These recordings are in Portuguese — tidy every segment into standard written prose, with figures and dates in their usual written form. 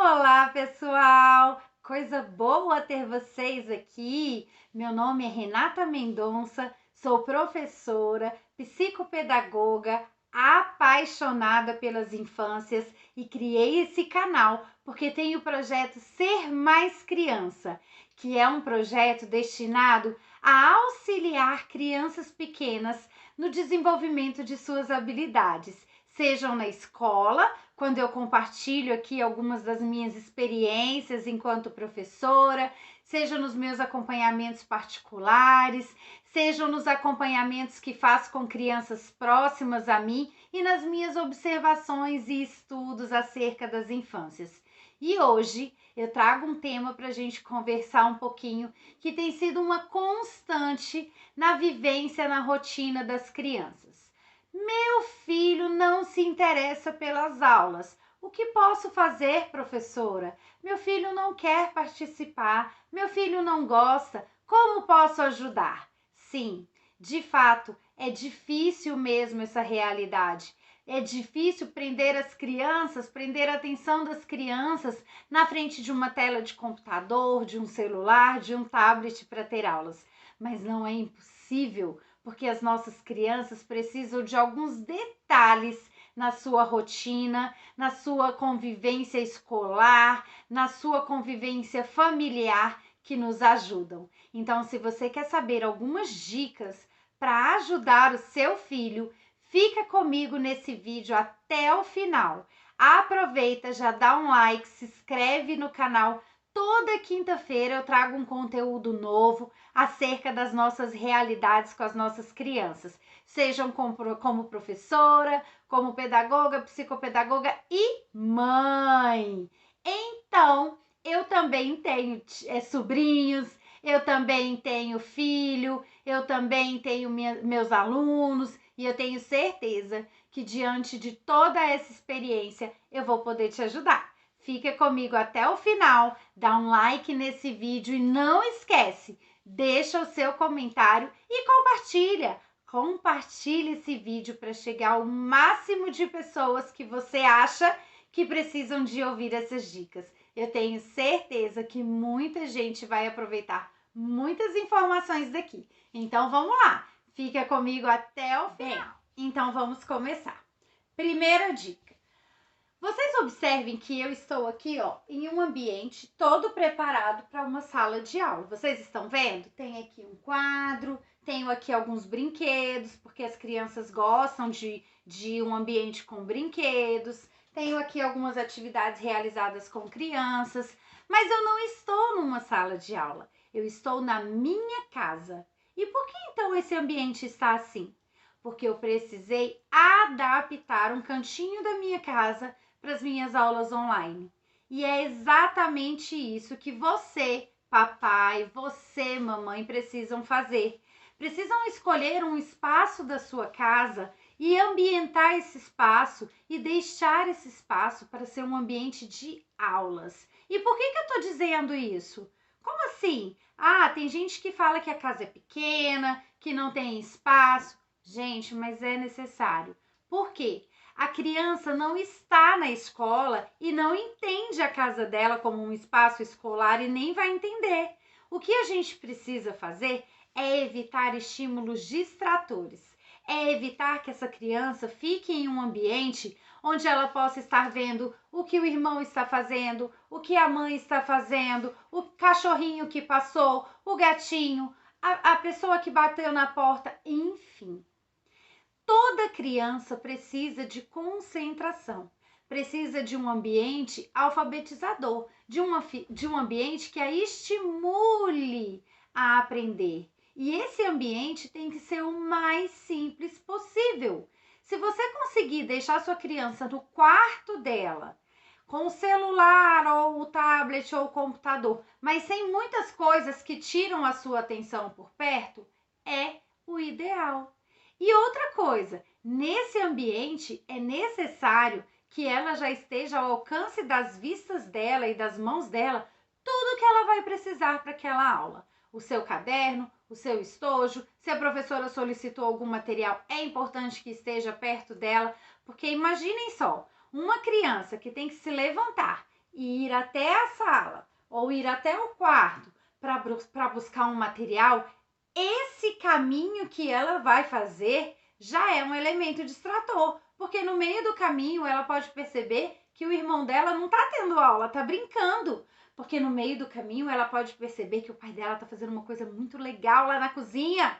Olá, pessoal! Coisa boa ter vocês aqui. Meu nome é Renata Mendonça, sou professora, psicopedagoga, apaixonada pelas infâncias e criei esse canal porque tenho o projeto Ser Mais Criança, que é um projeto destinado a auxiliar crianças pequenas no desenvolvimento de suas habilidades, sejam na escola, quando eu compartilho aqui algumas das minhas experiências enquanto professora, seja nos meus acompanhamentos particulares, sejam nos acompanhamentos que faço com crianças próximas a mim e nas minhas observações e estudos acerca das infâncias. E hoje eu trago um tema para a gente conversar um pouquinho que tem sido uma constante na vivência, na rotina das crianças. Meu filho não se interessa pelas aulas. O que posso fazer, professora? Meu filho não quer participar, meu filho não gosta. Como posso ajudar? Sim, de fato, é difícil mesmo essa realidade. É difícil prender as crianças, prender a atenção das crianças na frente de uma tela de computador, de um celular, de um tablet para ter aulas. Mas não é impossível, porque as nossas crianças precisam de alguns detalhes na sua rotina, na sua convivência escolar, na sua convivência familiar que nos ajudam. Então, se você quer saber algumas dicas para ajudar o seu filho, fica comigo nesse vídeo até o final. Aproveita, já dá um like, se inscreve no canal. Toda quinta-feira eu trago um conteúdo novo acerca das nossas realidades com as nossas crianças, sejam como professora, como pedagoga, psicopedagoga e mãe. Então, eu também tenho sobrinhos, eu também tenho filho, eu também tenho meus alunos e eu tenho certeza que diante de toda essa experiência eu vou poder te ajudar. Fica comigo até o final, dá um like nesse vídeo e não esquece, deixa o seu comentário e compartilha. Compartilhe esse vídeo para chegar ao máximo de pessoas que você acha que precisam de ouvir essas dicas. Eu tenho certeza que muita gente vai aproveitar muitas informações daqui. Então vamos lá, fica comigo até o final. Então vamos começar. Primeira dica. Vocês observem que eu estou aqui, em um ambiente todo preparado para uma sala de aula. Vocês estão vendo? Tem aqui um quadro, tenho aqui alguns brinquedos, porque as crianças gostam de um ambiente com brinquedos. Tenho aqui algumas atividades realizadas com crianças, mas eu não estou numa sala de aula. Eu estou na minha casa. E por que então esse ambiente está assim? Porque eu precisei adaptar um cantinho da minha casa para as minhas aulas online. E é exatamente isso que você, papai, você, mamãe, precisam fazer. Precisam escolher um espaço da sua casa e ambientar esse espaço e deixar esse espaço para ser um ambiente de aulas. E por que eu estou dizendo isso? Como assim? Ah, tem gente que fala que a casa é pequena, que não tem espaço. Gente, mas é necessário. Por quê? A criança não está na escola e não entende a casa dela como um espaço escolar e nem vai entender. O que a gente precisa fazer é evitar estímulos distratores. É evitar que essa criança fique em um ambiente onde ela possa estar vendo o que o irmão está fazendo, o que a mãe está fazendo, o cachorrinho que passou, o gatinho, a pessoa que bateu na porta, enfim. Toda criança precisa de concentração, precisa de um ambiente alfabetizador, de um ambiente que a estimule a aprender. E esse ambiente tem que ser o mais simples possível. Se você conseguir deixar sua criança no quarto dela, com o celular ou o tablet ou o computador, mas sem muitas coisas que tiram a sua atenção por perto, é o ideal. E outra coisa, nesse ambiente é necessário que ela já esteja ao alcance das vistas dela e das mãos dela tudo que ela vai precisar para aquela aula. O seu caderno, o seu estojo, se a professora solicitou algum material, é importante que esteja perto dela, porque imaginem só, uma criança que tem que se levantar, e ir até a sala ou ir até o quarto para buscar um material, esse caminho que ela vai fazer já é um elemento distrator, porque no meio do caminho ela pode perceber que o irmão dela não está tendo aula, está brincando. Porque no meio do caminho ela pode perceber que o pai dela está fazendo uma coisa muito legal lá na cozinha.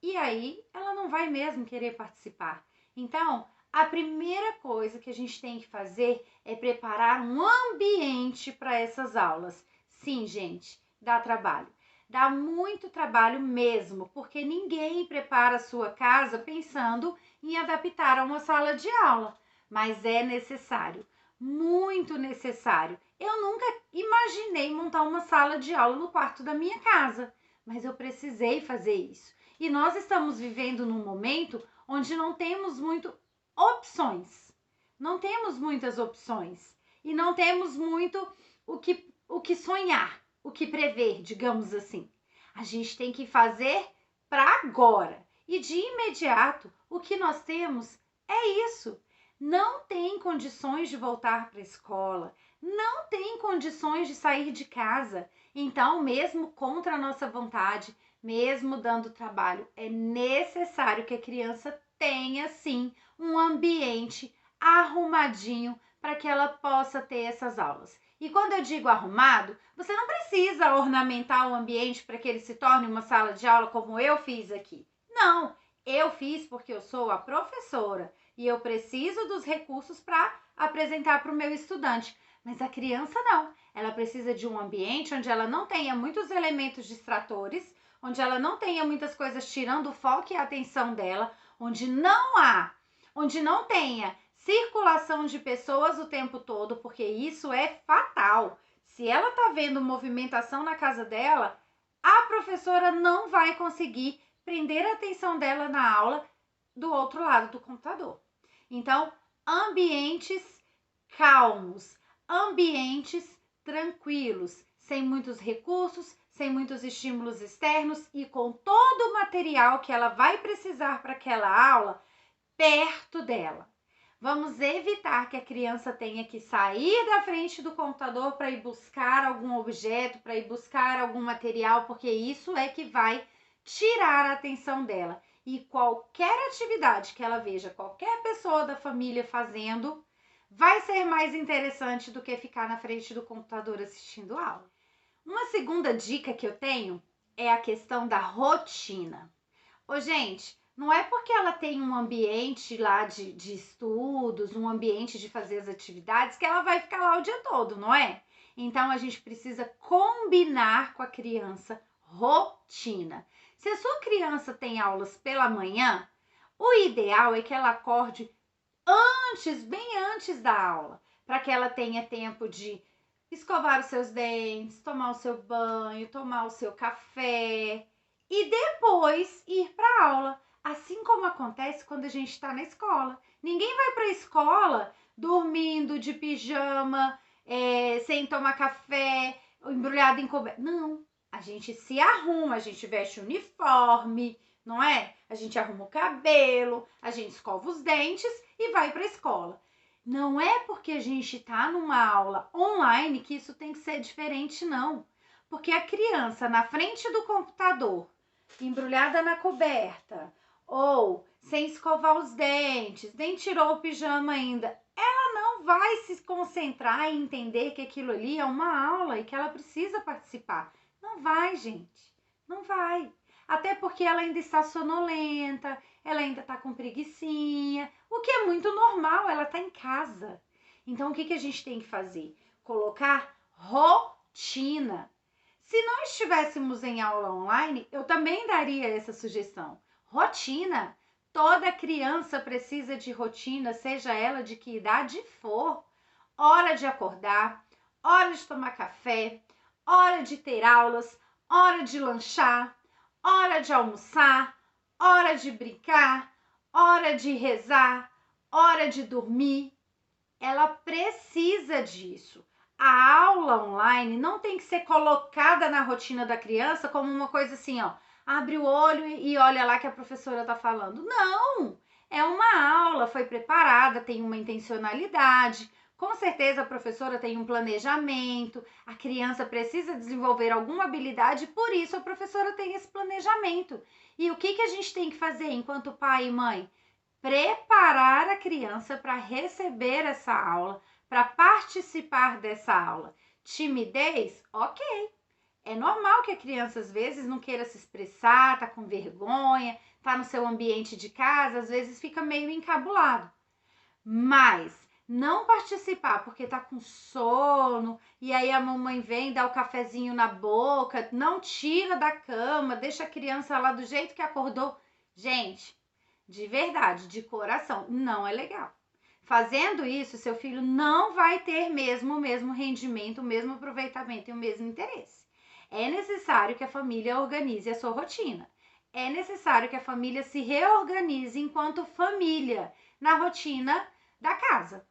E aí ela não vai mesmo querer participar. Então, a primeira coisa que a gente tem que fazer é preparar um ambiente para essas aulas. Sim, gente, dá trabalho. Dá muito trabalho mesmo, porque ninguém prepara a sua casa pensando em adaptar a uma sala de aula. Mas é necessário, muito necessário. Eu nunca imaginei montar uma sala de aula no quarto da minha casa, mas eu precisei fazer isso. E nós estamos vivendo num momento onde não temos muito opções. Não temos muitas opções. E não temos muito o que sonhar, o que prever, digamos assim. A gente tem que fazer para agora. E de imediato, o que nós temos é isso. Não tem condições de voltar para a escola, não tem condições de sair de casa. Então, mesmo contra a nossa vontade, mesmo dando trabalho, é necessário que a criança tenha sim um ambiente arrumadinho para que ela possa ter essas aulas. E quando eu digo arrumado, você não precisa ornamentar o ambiente para que ele se torne uma sala de aula como eu fiz aqui. Não, eu fiz porque eu sou a professora e eu preciso dos recursos para apresentar para o meu estudante. Mas a criança não. Ela precisa de um ambiente onde ela não tenha muitos elementos distratores, onde ela não tenha muitas coisas tirando o foco e a atenção dela, onde não tenha circulação de pessoas o tempo todo, porque isso é fatal. Se ela tá vendo movimentação na casa dela, a professora não vai conseguir prender a atenção dela na aula do outro lado do computador. Então, ambientes calmos, ambientes tranquilos, sem muitos recursos, sem muitos estímulos externos e com todo o material que ela vai precisar para aquela aula perto dela. Vamos evitar que a criança tenha que sair da frente do computador para ir buscar algum objeto, para ir buscar algum material, porque isso é que vai tirar a atenção dela. E qualquer atividade que ela veja qualquer pessoa da família fazendo, vai ser mais interessante do que ficar na frente do computador assistindo aula. Uma segunda dica que eu tenho é a questão da rotina. Ô, gente, não é porque ela tem um ambiente lá de estudos, um ambiente de fazer as atividades, que ela vai ficar lá o dia todo, não é? Então, a gente precisa combinar com a criança rotina. Se a sua criança tem aulas pela manhã, o ideal é que ela acorde bem antes da aula, para que ela tenha tempo de escovar os seus dentes, tomar o seu banho, tomar o seu café e depois ir para a aula. Assim como acontece quando a gente está na escola. Ninguém vai para a escola dormindo de pijama, sem tomar café, embrulhado em coberta. Não, a gente se arruma, a gente veste uniforme, não é? A gente arruma o cabelo, a gente escova os dentes e vai para a escola. Não é porque a gente está numa aula online que isso tem que ser diferente, não. Porque a criança na frente do computador, embrulhada na coberta, ou sem escovar os dentes, nem tirou o pijama ainda, ela não vai se concentrar e entender que aquilo ali é uma aula e que ela precisa participar. Não vai, gente. Não vai. Até porque ela ainda está sonolenta, ela ainda está com preguicinha, o que é muito normal, ela está em casa. Então, o que a gente tem que fazer? Colocar rotina. Se nós estivéssemos em aula online, eu também daria essa sugestão. Rotina. Toda criança precisa de rotina, seja ela de que idade for. Hora de acordar, hora de tomar café, hora de ter aulas, hora de lanchar, hora de almoçar, hora de brincar, hora de rezar, hora de dormir. Ela precisa disso. A aula online não tem que ser colocada na rotina da criança como uma coisa assim, ó, abre o olho e olha lá que a professora tá falando. Não! É uma aula, foi preparada, tem uma intencionalidade, Com certeza a professora tem um planejamento, a criança precisa desenvolver alguma habilidade, por isso a professora tem esse planejamento. E o que a gente tem que fazer enquanto pai e mãe? Preparar a criança para receber essa aula, para participar dessa aula. Timidez? Ok. É normal que a criança às vezes não queira se expressar, tá com vergonha, tá no seu ambiente de casa, às vezes fica meio encabulado. Mas não participar porque tá com sono e aí a mamãe vem dar o cafezinho na boca, não tira da cama, deixa a criança lá do jeito que acordou. Gente, de verdade, de coração, não é legal. Fazendo isso, seu filho não vai ter mesmo o mesmo rendimento, o mesmo aproveitamento e o mesmo interesse. É necessário que a família organize a sua rotina. É necessário que a família se reorganize enquanto família na rotina da casa.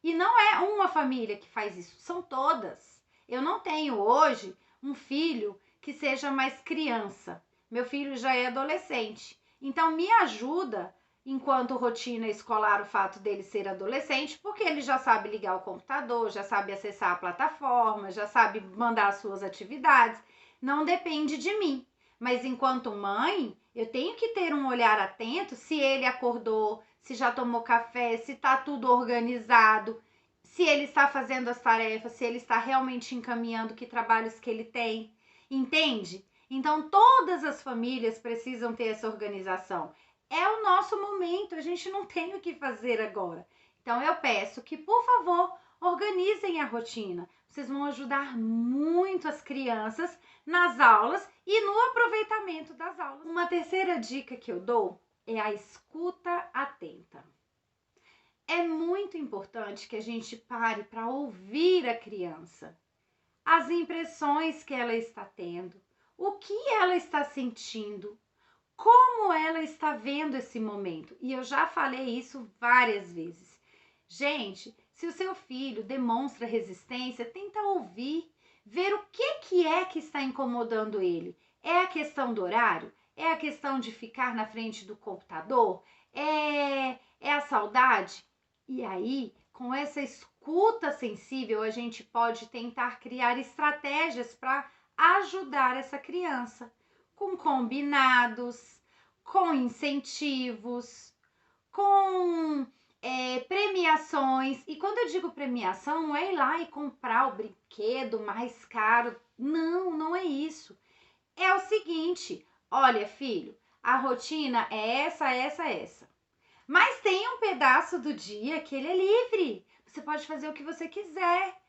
E não é uma família que faz isso, são todas. Eu não tenho hoje um filho que seja mais criança. Meu filho já é adolescente. Então me ajuda enquanto rotina escolar o fato dele ser adolescente, porque ele já sabe ligar o computador, já sabe acessar a plataforma, já sabe mandar as suas atividades. Não depende de mim. Mas enquanto mãe, eu tenho que ter um olhar atento se ele acordou, se já tomou café, se está tudo organizado, se ele está fazendo as tarefas, se ele está realmente encaminhando que trabalhos que ele tem. Entende? Então, todas as famílias precisam ter essa organização. É o nosso momento, a gente não tem o que fazer agora. Então, eu peço que, por favor, organizem a rotina. Vocês vão ajudar muito as crianças nas aulas e no aproveitamento das aulas. Uma terceira dica que eu dou é a escuta atenta. É muito importante que a gente pare para ouvir a criança, as impressões que ela está tendo, o que ela está sentindo, como ela está vendo esse momento. E eu já falei isso várias vezes. Gente, se o seu filho demonstra resistência, tenta ouvir, ver o que é que está incomodando ele. É a questão do horário? É a questão de ficar na frente do computador? É a saudade? E aí, com essa escuta sensível, a gente pode tentar criar estratégias para ajudar essa criança, com combinados, com incentivos, com premiações. E quando eu digo premiação, não é ir lá e comprar o brinquedo mais caro. Não, não é isso. É o seguinte, olha, filho, a rotina é essa. Mas tem um pedaço do dia que ele é livre. Você pode fazer o que você quiser.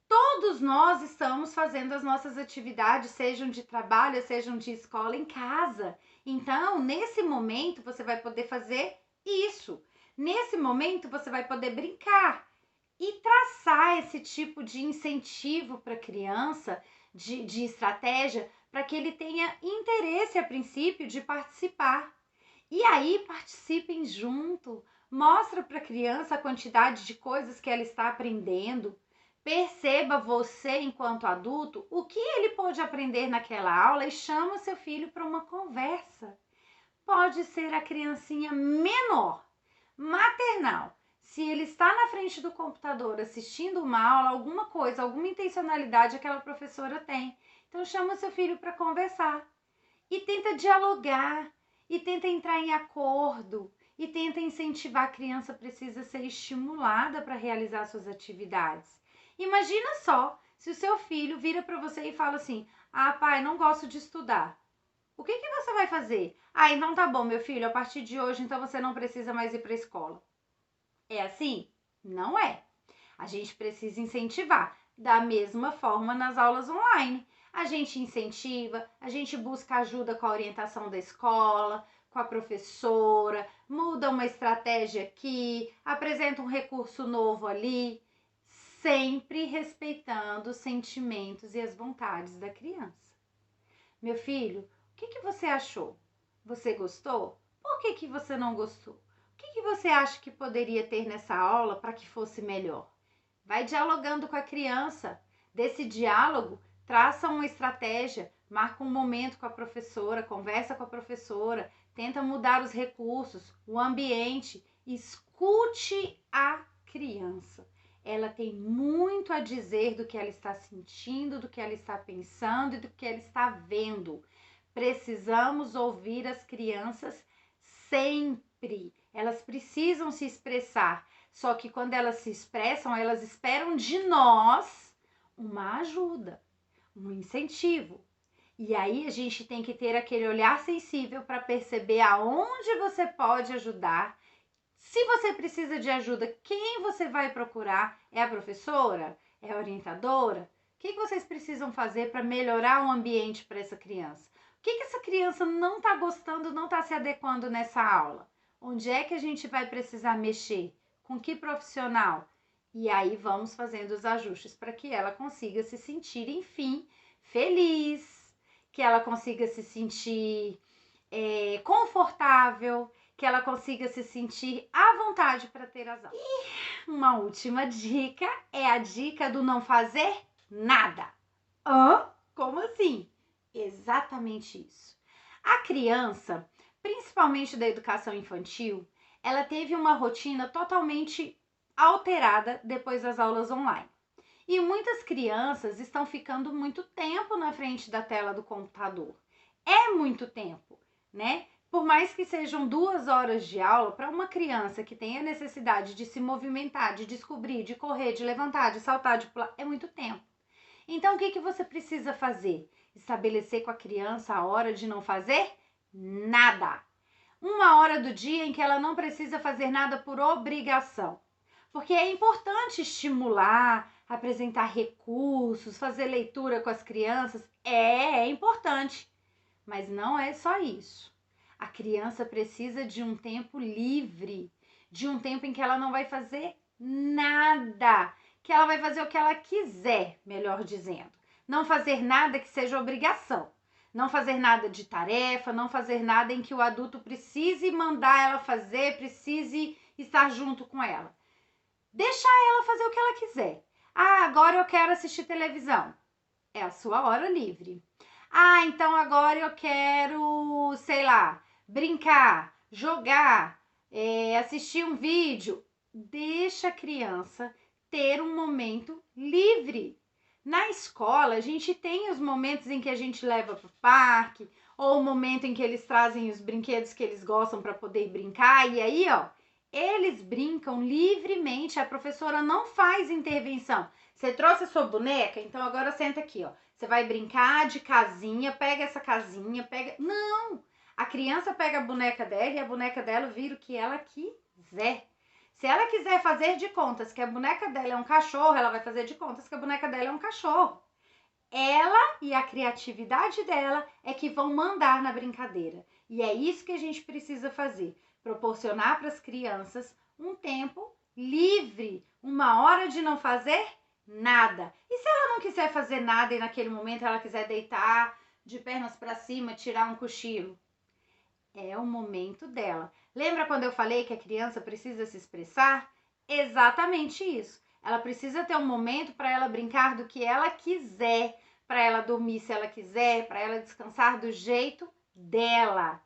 Todos nós estamos fazendo as nossas atividades, sejam de trabalho, sejam de escola, em casa. Então, nesse momento, você vai poder fazer isso. Nesse momento, você vai poder brincar e traçar esse tipo de incentivo para a criança, de estratégia, para que ele tenha interesse, a princípio, de participar. E aí, participem junto. Mostra para a criança a quantidade de coisas que ela está aprendendo. Perceba você, enquanto adulto, o que ele pode aprender naquela aula e chama seu filho para uma conversa. Pode ser a criancinha menor, maternal. Se ele está na frente do computador assistindo uma aula, alguma coisa, alguma intencionalidade aquela professora tem. Então chama seu filho para conversar e tenta dialogar e tenta entrar em acordo e tenta incentivar. A criança precisa ser estimulada para realizar suas atividades. Imagina só se o seu filho vira para você e fala assim: ah, pai, não gosto de estudar. O que você vai fazer? Ah, então tá bom, meu filho, a partir de hoje, então você não precisa mais ir para a escola. É assim? Não é. A gente precisa incentivar. Da mesma forma nas aulas online. A gente incentiva, a gente busca ajuda com a orientação da escola, com a professora, muda uma estratégia aqui, apresenta um recurso novo ali, sempre respeitando os sentimentos e as vontades da criança. Meu filho, o que você achou? Você gostou? Por que você não gostou? O que você acha que poderia ter nessa aula para que fosse melhor? Vai dialogando com a criança. Desse diálogo, traça uma estratégia, marca um momento com a professora, conversa com a professora, tenta mudar os recursos, o ambiente, escute a criança. ela tem muito a dizer do que ela está sentindo, do que ela está pensando e do que ela está vendo. Precisamos ouvir as crianças sempre. Elas precisam se expressar. Só que quando elas se expressam, elas esperam de nós uma ajuda, um incentivo. E aí a gente tem que ter aquele olhar sensível para perceber aonde você pode ajudar. Se você precisa de ajuda, quem você vai procurar? É a professora? É a orientadora? O que vocês precisam fazer para melhorar o ambiente para essa criança? O que essa criança não está gostando, não está se adequando nessa aula? Onde é que a gente vai precisar mexer? Com que profissional? E aí vamos fazendo os ajustes para que ela consiga se sentir, enfim, feliz, que ela consiga se sentir confortável, que ela consiga se sentir à vontade para ter as aulas. E uma última dica é a dica do não fazer nada. Como assim? Exatamente isso. A criança, principalmente da educação infantil, ela teve uma rotina totalmente alterada depois das aulas online. E muitas crianças estão ficando muito tempo na frente da tela do computador. É muito tempo, né? Por mais que sejam 2 horas de aula, para uma criança que tem a necessidade de se movimentar, de descobrir, de correr, de levantar, de saltar, de pular, é muito tempo. Então, o que você precisa fazer? Estabelecer com a criança a hora de não fazer nada. Uma hora do dia em que ela não precisa fazer nada por obrigação. Porque é importante estimular, apresentar recursos, fazer leitura com as crianças. É importante. Mas não é só isso. A criança precisa de um tempo livre, de um tempo em que ela não vai fazer nada, que ela vai fazer o que ela quiser, melhor dizendo. Não fazer nada que seja obrigação. Não fazer nada de tarefa, não fazer nada em que o adulto precise mandar ela fazer, precise estar junto com ela. Deixar ela fazer o que ela quiser. Agora eu quero assistir televisão. É a sua hora livre. Então agora eu quero, sei lá, brincar, jogar, assistir um vídeo. Deixa a criança ter um momento livre. Na escola, a gente tem os momentos em que a gente leva para o parque, ou o momento em que eles trazem os brinquedos que eles gostam para poder brincar. E aí, eles brincam livremente, a professora não faz intervenção. Você trouxe a sua boneca? Então agora senta aqui, Você vai brincar de casinha, pega essa casinha, pega... Não! A criança pega a boneca dela e a boneca dela vira o que ela quiser. Se ela quiser fazer de contas que a boneca dela é um cachorro, ela vai fazer de contas que a boneca dela é um cachorro. Ela e a criatividade dela é que vão mandar na brincadeira. E é isso que a gente precisa fazer. Proporcionar para as crianças um tempo livre, uma hora de não fazer nada. E se ela não quiser fazer nada e naquele momento ela quiser deitar de pernas para cima, tirar um cochilo? É o momento dela. Lembra quando eu falei que a criança precisa se expressar? Exatamente isso. Ela precisa ter um momento para ela brincar do que ela quiser, para ela dormir se ela quiser, para ela descansar do jeito dela.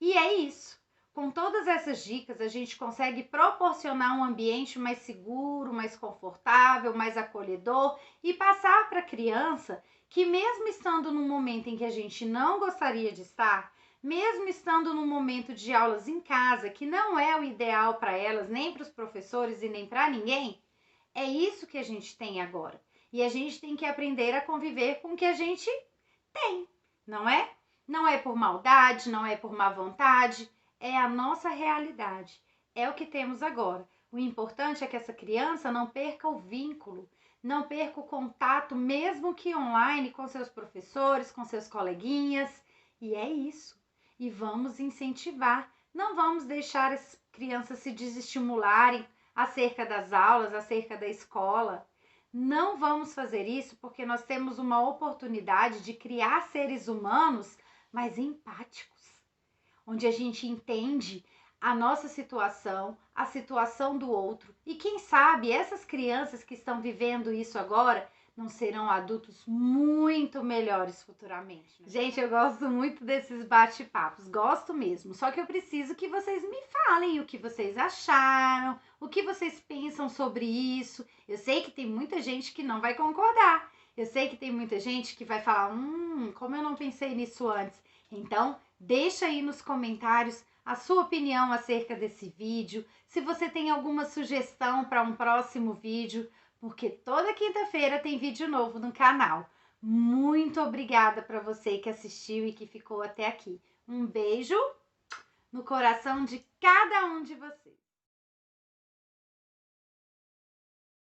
E é isso. Com todas essas dicas, a gente consegue proporcionar um ambiente mais seguro, mais confortável, mais acolhedor e passar para a criança que, mesmo estando num momento em que a gente não gostaria de estar, mesmo estando num momento de aulas em casa, que não é o ideal para elas, nem para os professores e nem para ninguém, é isso que a gente tem agora. E a gente tem que aprender a conviver com o que a gente tem, não é? Não é por maldade, não é por má vontade, é a nossa realidade, é o que temos agora. O importante é que essa criança não perca o vínculo, não perca o contato, mesmo que online, com seus professores, com seus coleguinhas, e é isso. E vamos incentivar, não vamos deixar as crianças se desestimularem acerca das aulas, acerca da escola. Não vamos fazer isso porque nós temos uma oportunidade de criar seres humanos mais empáticos, onde a gente entende a nossa situação, a situação do outro. E quem sabe essas crianças que estão vivendo isso agora, não serão adultos muito melhores futuramente, né? Gente, eu gosto muito desses bate-papos, gosto mesmo. Só que eu preciso que vocês me falem o que vocês acharam, o que vocês pensam sobre isso. Eu sei que tem muita gente que não vai concordar. Eu sei que tem muita gente que vai falar, como eu não pensei nisso antes. Então, deixa aí nos comentários a sua opinião acerca desse vídeo, se você tem alguma sugestão para um próximo vídeo, porque toda quinta-feira tem vídeo novo no canal. Muito obrigada para você que assistiu e que ficou até aqui. Um beijo no coração de cada um de vocês.